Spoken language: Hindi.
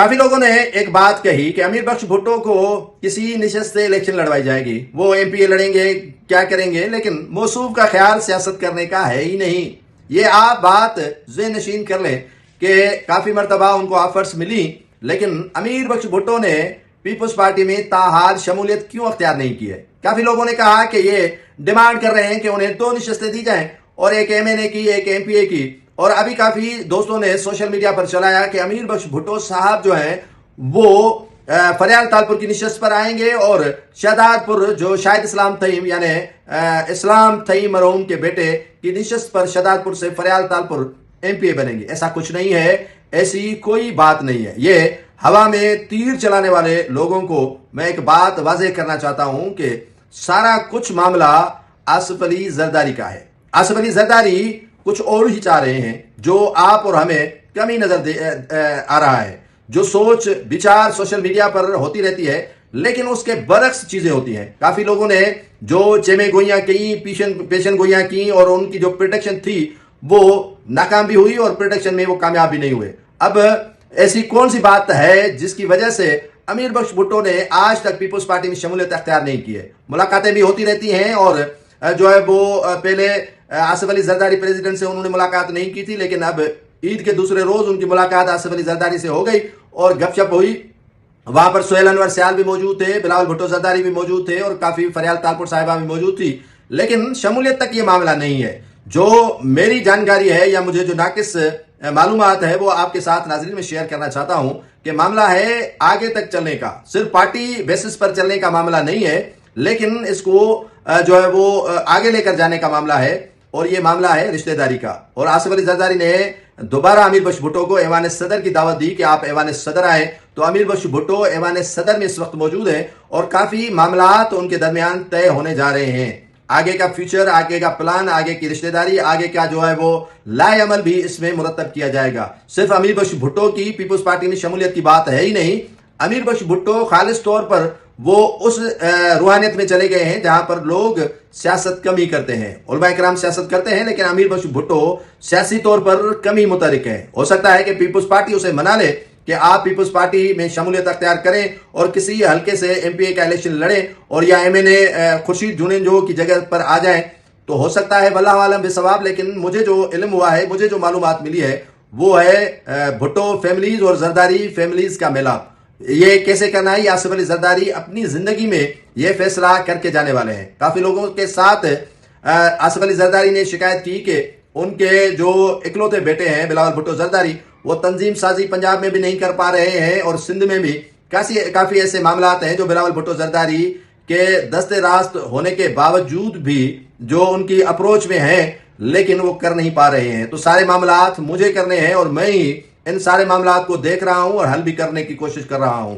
काफी लोगों ने एक बात कही कि अमीर बख्श भुट्टो को किसी निशस्त से इलेक्शन लड़वाई जाएगी, वो एमपीए लड़ेंगे, क्या करेंगे, लेकिन मौसूफ का ख्याल सियासत करने का है ही नहीं। ये आप बात ज़हन नशीन कर लें कि काफी मरतबा उनको ऑफर्स मिली, लेकिन अमीर बख्श भुट्टो ने पीपल्स पार्टी में ताहाल शमूलियत क्यों अख्तियार नहीं की है। काफी लोगों ने कहा कि ये डिमांड कर रहे हैं कि उन्हें 2 निशस्तें दी जाएं, और एक एमएनए की, एक एमपीए की। और अभी काफी दोस्तों ने सोशल मीडिया पर चलाया कि अमीर बख्श भुट्टो साहब जो हैं वो फरियाल तालपुर की निशस्त पर आएंगे और शहदादपुर जो शाहिद इस्लाम तईम यानी इस्लाम तईम मरहूम के बेटे की निशस्त पर शहदादपुर से फरियाल तालपुर एमपीए बनेंगे। ऐसा कुछ नहीं है, ऐसी कोई बात नहीं है। ये हवा में तीर चलाने वाले लोगों को मैं एक बात वाज़ेह करना चाहता हूं कि सारा कुछ मामला आसिफ अली जरदारी का है। आसिफ अली जरदारी कुछ और ही चाह रहे हैं, जो आप और हमें कमी नजर आ रहा है। जो सोच विचार सोशल मीडिया पर होती रहती है, लेकिन उसके बरक्स चीजें होती हैं। काफी लोगों ने जो चेमे गोइयां की, पेशन गोइयां की, और उनकी जो प्रोटेक्शन थी वो नाकाम भी हुई और प्रोटेक्शन में वो कामयाब भी नहीं हुए। अब ऐसी कौन सी बात है जिसकी वजह से अमीर बख्श भुट्टो ने आज तक पीपल्स पार्टी में शमूलियत अख्तियार नहीं की है। मुलाकातें भी होती रहती हैं, और जो है वो पहले आसिफ अली जरदारी प्रेसिडेंट से उन्होंने मुलाकात नहीं की थी, लेकिन अब ईद के दूसरे रोज उनकी मुलाकात आसिफ अली जरदारी से हो गई और गपशप हुई। वहां पर सोहेल अनवर सयाल भी मौजूद थे, बिलावल भुट्टो जरदारी भी मौजूद थे, और काफी फरियाल तालपुर साहिबा भी मौजूद थी। लेकिन शमूलियत तक ये मामला नहीं है। जो मेरी जानकारी है या मुझे जो नाकिस मालूमात है वो आपके साथ नाज़रीन में शेयर करना चाहता हूं कि मामला है आगे तक चलने का, सिर्फ पार्टी बेसिस पर चलने का मामला नहीं है, लेकिन इसको जो है वो आगे लेकर जाने का मामला है, और ये मामला है रिश्तेदारी का। और आसिफ अली जरदारी ने दोबारा अमीर बख्श भुट्टो को ऐवान सदर की दावत दी कि आप ऐवान सदर आए। तो अमीर बख्श भुट्टो ऐवान सदर में इस वक्त मौजूद है और काफी मामला तो उनके दरमियान तय होने जा रहे हैं। आगे का फ्यूचर, आगे का प्लान, आगे की रिश्तेदारी, आगे का जो है वो लाए अमल भी इसमें मुरतब किया जाएगा। सिर्फ अमीर बख्श भुट्टो की पीपल्स पार्टी में शमूलियत की बात है ही नहीं। अमीर बख्श भुट्टो खालिस तौर पर वो उस रूहानियत में चले गए हैं जहां पर लोग सियासत कम ही करते हैं। उलमा इकराम सियासत करते हैं, लेकिन अमीर बख्श भुट्टो सियासी तौर पर कम ही मुतहरिक है। हो सकता है कि पीपल्स पार्टी उसे मना ले कि आप पीपल्स पार्टी में शमूलियत अख्तियार करें और किसी हल्के से एमपीए का इलेक्शन लड़ें, और या एमएनए खुर्शीद जुनेजो की जगह पर आ जाएं, तो हो सकता है वल्लाहु आलम बेसवाब। लेकिन मुझे जो इल्म हुआ है, मुझे जो मालूमात मिली है, वो है भुट्टो फैमिलीज और जरदारी फैमिलीज का मिलाप। ये कैसे करना है, आसिफ अली जरदारी अपनी जिंदगी में ये फैसला करके जाने वाले हैं। काफी लोगों के साथ आसिफ अली जरदारी ने शिकायत की कि उनके जो इकलौते बेटे हैं बिलावल भुट्टो जरदारी, वो तंजीम साजी पंजाब में भी नहीं कर पा रहे हैं, और सिंध में भी काफी ऐसे मामला हैं जो बिलावल भुट्टो जरदारी के दस्ते रास्त होने के बावजूद भी जो उनकी अप्रोच में है, लेकिन वो कर नहीं पा रहे हैं। तो सारे मामलात मुझे करने हैं और मैं ही इन सारे मामलात को देख रहा हूं और हल भी करने की कोशिश कर रहा हूं।